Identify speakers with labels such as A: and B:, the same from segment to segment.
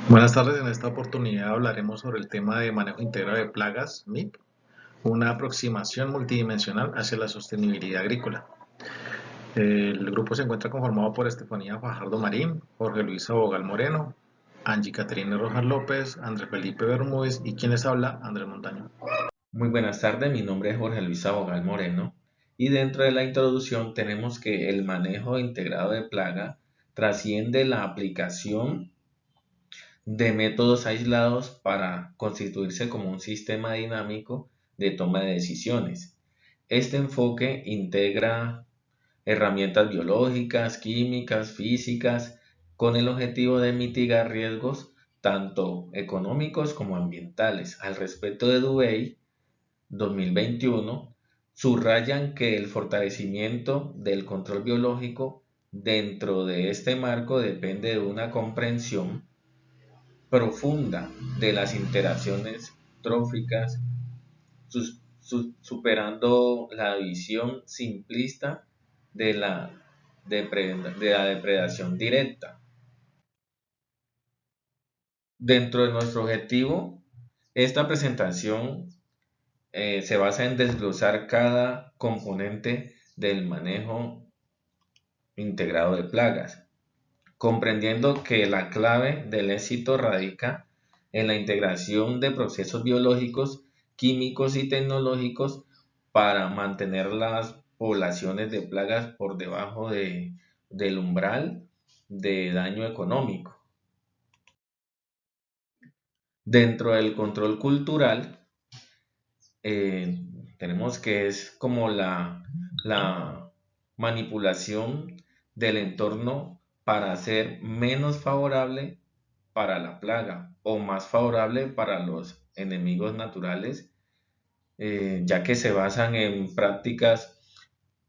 A: Buenas tardes, en esta oportunidad hablaremos sobre el tema de manejo integrado de plagas, MIP, una aproximación multidimensional hacia la sostenibilidad agrícola. El grupo se encuentra conformado por Estefanía Fajardo Marín, Jorge Luis Abogal Moreno, Angie Caterina Rojas López, André Felipe Bermúdez y quien les habla, Andrés Montaño.
B: Muy buenas tardes, mi nombre es Jorge Luis Abogal Moreno y dentro de la introducción tenemos que el manejo integrado de plaga trasciende la aplicación de métodos aislados para constituirse como un sistema dinámico de toma de decisiones. Este enfoque integra herramientas biológicas, químicas, físicas, con el objetivo de mitigar riesgos tanto económicos como ambientales. Al respecto de Dubey, 2021 subrayan que el fortalecimiento del control biológico dentro de este marco depende de una comprensión profunda de las interacciones tróficas, superando la visión simplista de de la depredación directa. Dentro de nuestro objetivo, esta presentación se basa en desglosar cada componente del manejo integrado de plagas, comprendiendo que la clave del éxito radica en la integración de procesos biológicos, químicos y tecnológicos para mantener las poblaciones de plagas por debajo del umbral de daño económico. Dentro del control cultural, eh, tenemos que es como la manipulación del entorno para hacer menos favorable para la plaga o más favorable para los enemigos naturales, ya que se basan en prácticas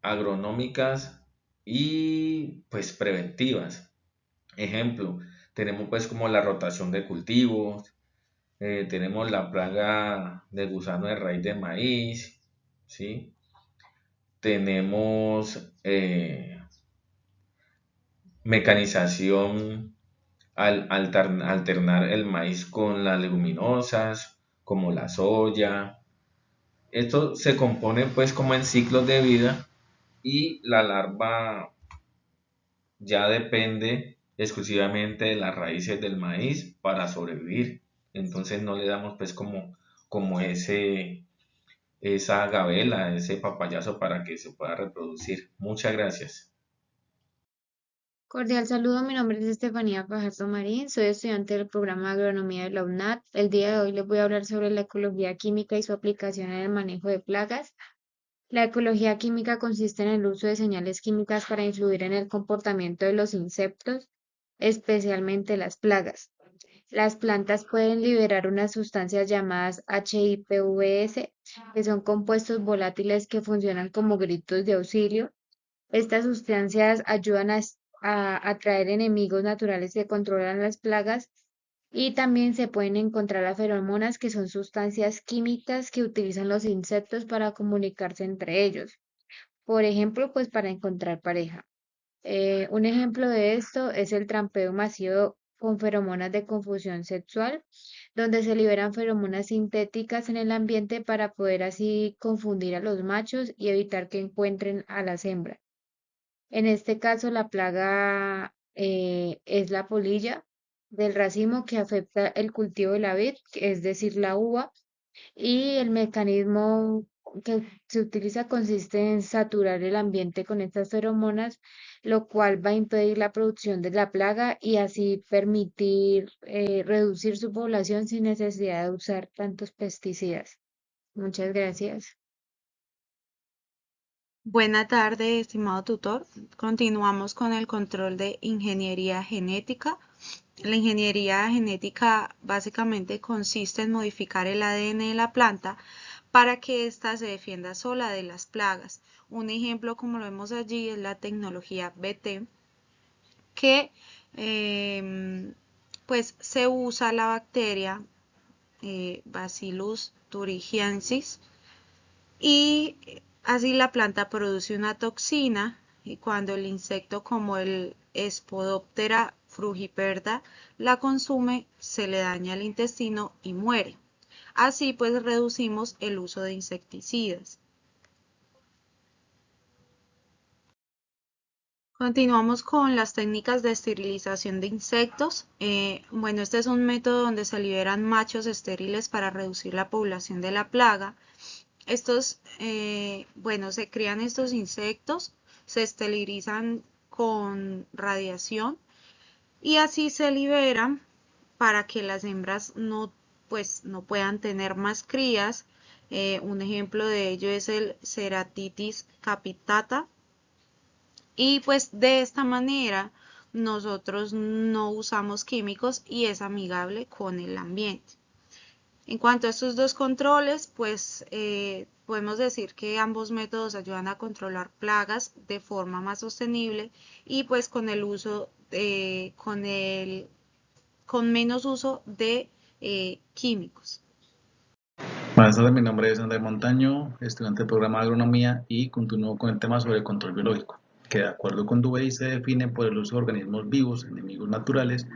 B: agronómicas y pues preventivas. Ejemplo, tenemos pues como la rotación de cultivos, tenemos la plaga de gusano de raíz de maíz, ¿sí? Tenemos mecanización al alternar el maíz con las leguminosas, como la soya. Esto se compone pues como en ciclos de vida y la larva ya depende exclusivamente de las raíces del maíz para sobrevivir. Entonces no le damos pues como esa gabela, ese papayazo para que se pueda reproducir. Muchas gracias.
C: Cordial saludo, mi nombre es Estefanía Fajardo Marín, soy estudiante del programa de agronomía de la UNAD. El día de hoy les voy a hablar sobre la ecología química y su aplicación en el manejo de plagas. La ecología química consiste en el uso de señales químicas para influir en el comportamiento de los insectos, especialmente las plagas. Las plantas pueden liberar unas sustancias llamadas HIPVS, que son compuestos volátiles que funcionan como gritos de auxilio. Estas sustancias ayudan a atraer enemigos naturales que controlan las plagas y también se pueden encontrar las feromonas, que son sustancias químicas que utilizan los insectos para comunicarse entre ellos. Por ejemplo, pues para encontrar pareja. Un ejemplo de esto es el trampeo masivo con feromonas de confusión sexual, donde se liberan feromonas sintéticas en el ambiente para poder así confundir a los machos y evitar que encuentren a las hembras. En este caso, la plaga es la polilla del racimo que afecta el cultivo de la vid, es decir, la uva, y el mecanismo que se utiliza consiste en saturar el ambiente con estas feromonas, lo cual va a impedir la producción de la plaga y así permitir reducir su población sin necesidad de usar tantos pesticidas. Muchas gracias.
D: Buena tarde, estimado tutor. Continuamos con el control de ingeniería genética. La ingeniería genética básicamente consiste en modificar el ADN de la planta para que ésta se defienda sola de las plagas. Un ejemplo, como lo vemos allí, es la tecnología BT, que pues se usa la bacteria Bacillus thuringiensis y así la planta produce una toxina y cuando el insecto como el Spodoptera Frugiperda la consume, se le daña el intestino y muere. Así pues reducimos el uso de insecticidas. Continuamos con las técnicas de esterilización de insectos. Bueno, este es un método donde se liberan machos estériles para reducir la población de la plaga. Se crían estos insectos, se esterilizan con radiación y así se liberan para que las hembras no puedan tener más crías. Un ejemplo de ello es el Ceratitis capitata. Y pues de esta manera nosotros no usamos químicos y es amigable con el ambiente. En cuanto a estos dos controles, podemos decir que ambos métodos ayudan a controlar plagas de forma más sostenible y pues con el uso con menos uso de químicos.
A: Buenas tardes, mi nombre es Andrés Montaño, estudiante del programa de agronomía y continúo con el tema sobre el control biológico, que de acuerdo con Dubey se define por el uso de organismos vivos, enemigos naturales,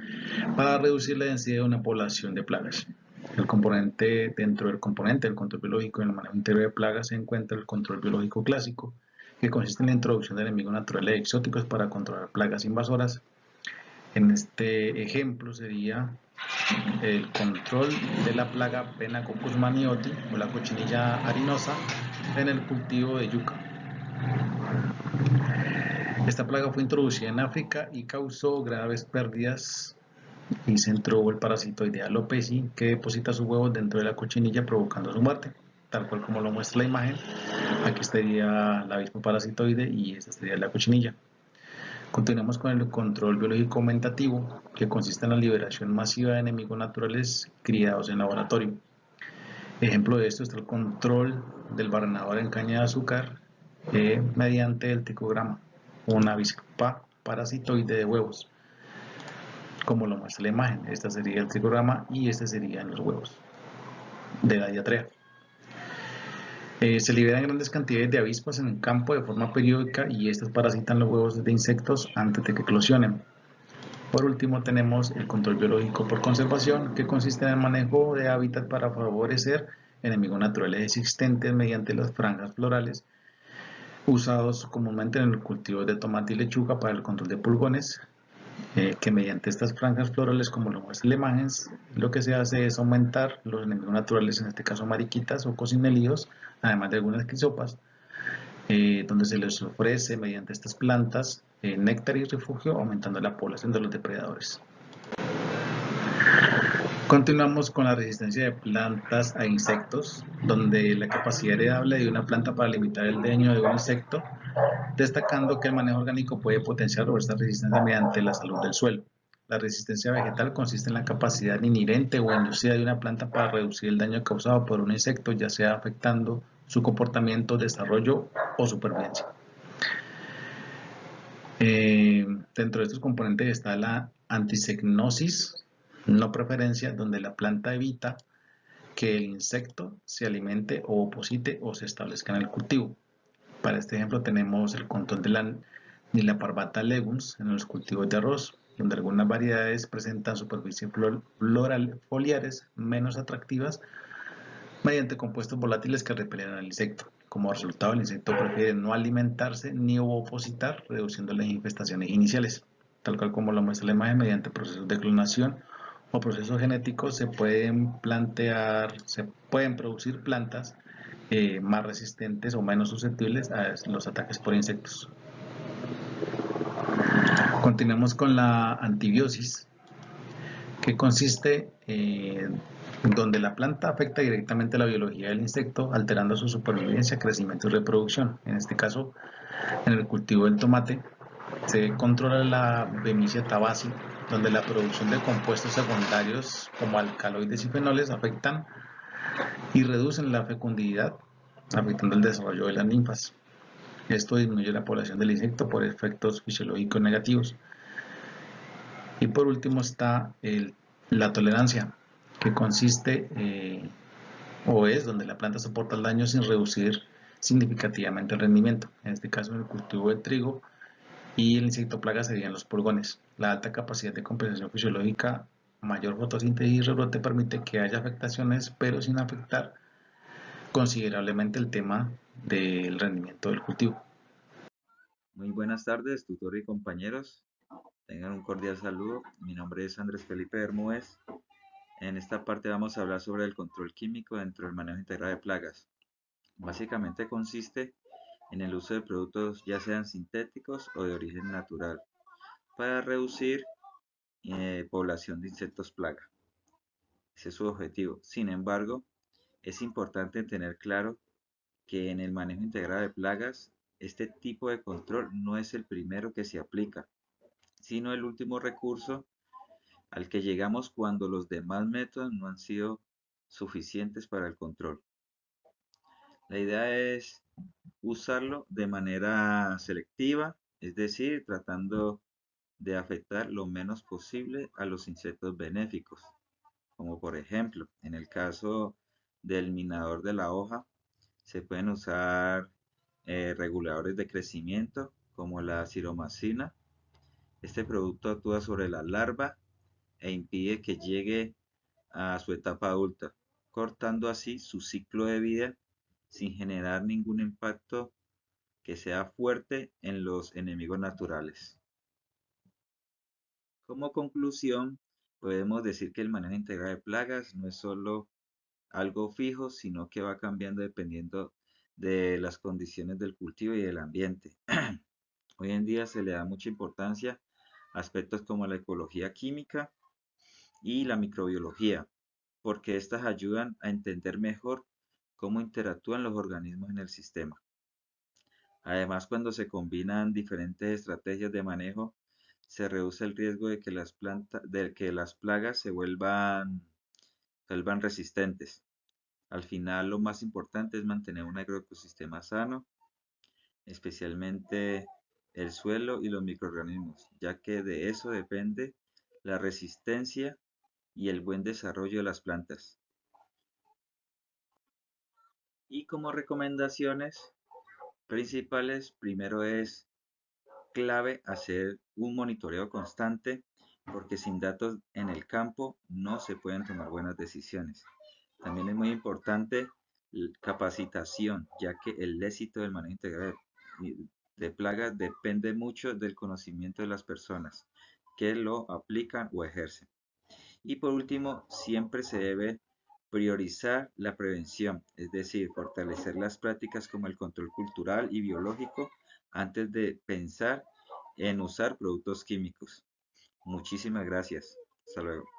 A: para reducir la densidad de una población de plagas. Dentro del componente del control biológico en el manejo integral de plagas se encuentra el control biológico clásico, que consiste en la introducción de enemigos naturales y exóticos para controlar plagas invasoras. En este ejemplo sería el control de la plaga Phenacoccus manioti o la cochinilla harinosa en el cultivo de yuca. Esta plaga fue introducida en África y causó graves pérdidas y se introdujo el parasitoide Alopecia que deposita sus huevos dentro de la cochinilla provocando su muerte, tal cual como lo muestra la imagen. Aquí estaría la avispa parasitoide y esta sería la cochinilla. Continuamos con el control biológico aumentativo, que consiste en la liberación masiva de enemigos naturales criados en laboratorio. Ejemplo de esto está el control del barrenador en caña de azúcar mediante el tricograma, una avispa parasitoide de huevos, como lo muestra la imagen. Esta sería el tricograma y este serían los huevos de la diatrea. Se liberan grandes cantidades de avispas en el campo de forma periódica y estas parasitan los huevos de insectos antes de que eclosionen. Por último tenemos el control biológico por conservación, que consiste en el manejo de hábitat para favorecer enemigos naturales existentes mediante las franjas florales, usados comúnmente en el cultivo de tomate y lechuga para el control de pulgones, que mediante estas franjas florales, como lo muestra la imagen, lo que se hace es aumentar los enemigos naturales, en este caso mariquitas o cocinelídeos, además de algunas crisopas, donde se les ofrece mediante estas plantas néctar y refugio, aumentando la población de los depredadores. Continuamos con la resistencia de plantas a insectos, donde la capacidad heredable de una planta para limitar el daño de un insecto, destacando que el manejo orgánico puede potenciar esta resistencia mediante la salud del suelo. La resistencia vegetal consiste en la capacidad inherente o inducida de una planta para reducir el daño causado por un insecto, ya sea afectando su comportamiento, desarrollo o supervivencia. Dentro de estos componentes está la antisecnosis, no preferencia, donde la planta evita que el insecto se alimente o oposite o se establezca en el cultivo. Para este ejemplo tenemos el control de la Nilaparvata leguns en los cultivos de arroz, donde algunas variedades presentan superficies foliares menos atractivas mediante compuestos volátiles que repelen al insecto. Como resultado, el insecto prefiere no alimentarse ni opositar, reduciendo las infestaciones iniciales. Tal cual como lo muestra la imagen, mediante procesos de clonación o procesos genéticos se pueden producir plantas más resistentes o menos susceptibles a los ataques por insectos. Continuamos con la antibiosis, que consiste donde la planta afecta directamente la biología del insecto, alterando su supervivencia, crecimiento y reproducción. En este caso, en el cultivo del tomate, se controla la Bemisia tabaci, donde la producción de compuestos secundarios como alcaloides y fenoles afectan y reducen la fecundidad, afectando el desarrollo de las ninfas. Esto disminuye la población del insecto por efectos fisiológicos negativos. Y por último está la tolerancia, que consiste o es donde la planta soporta el daño sin reducir significativamente el rendimiento. En este caso, en el cultivo del trigo, y el insecto plaga serían los pulgones. La alta capacidad de compensación fisiológica, mayor fotosíntesis y rebrote permite que haya afectaciones, pero sin afectar considerablemente el tema del rendimiento del cultivo.
E: Muy buenas tardes, tutor y compañeros. Tengan un cordial saludo. Mi nombre es Andrés Felipe Bermúdez. En esta parte vamos a hablar sobre el control químico dentro del manejo integrado de plagas. Básicamente consiste en el uso de productos ya sean sintéticos o de origen natural para reducir población de insectos plaga. Ese es su objetivo. Sin embargo, es importante tener claro que en el manejo integrado de plagas, este tipo de control no es el primero que se aplica, sino el último recurso al que llegamos cuando los demás métodos no han sido suficientes para el control. La idea es usarlo de manera selectiva, es decir, tratando de afectar lo menos posible a los insectos benéficos, como por ejemplo, en el caso del minador de la hoja, se pueden usar reguladores de crecimiento como la ciromacina. Este producto actúa sobre la larva e impide que llegue a su etapa adulta, cortando así su ciclo de vida sin generar ningún impacto que sea fuerte en los enemigos naturales. Como conclusión, podemos decir que el manejo integral de plagas no es solo algo fijo, sino que va cambiando dependiendo de las condiciones del cultivo y del ambiente. Hoy en día se le da mucha importancia a aspectos como la ecología química y la microbiología, porque estas ayudan a entender mejor cómo interactúan los organismos en el sistema. Además, cuando se combinan diferentes estrategias de manejo, se reduce el riesgo de que las plagas se vuelvan resistentes. Al final, lo más importante es mantener un agroecosistema sano, especialmente el suelo y los microorganismos, ya que de eso depende la resistencia y el buen desarrollo de las plantas. Y como recomendaciones principales, primero es clave hacer un monitoreo constante porque sin datos en el campo no se pueden tomar buenas decisiones. También es muy importante capacitación, ya que el éxito del manejo integral de plagas depende mucho del conocimiento de las personas que lo aplican o ejercen. Y por último, siempre se debe priorizar la prevención, es decir, fortalecer las prácticas como el control cultural y biológico antes de pensar en usar productos químicos. Muchísimas gracias. Hasta luego.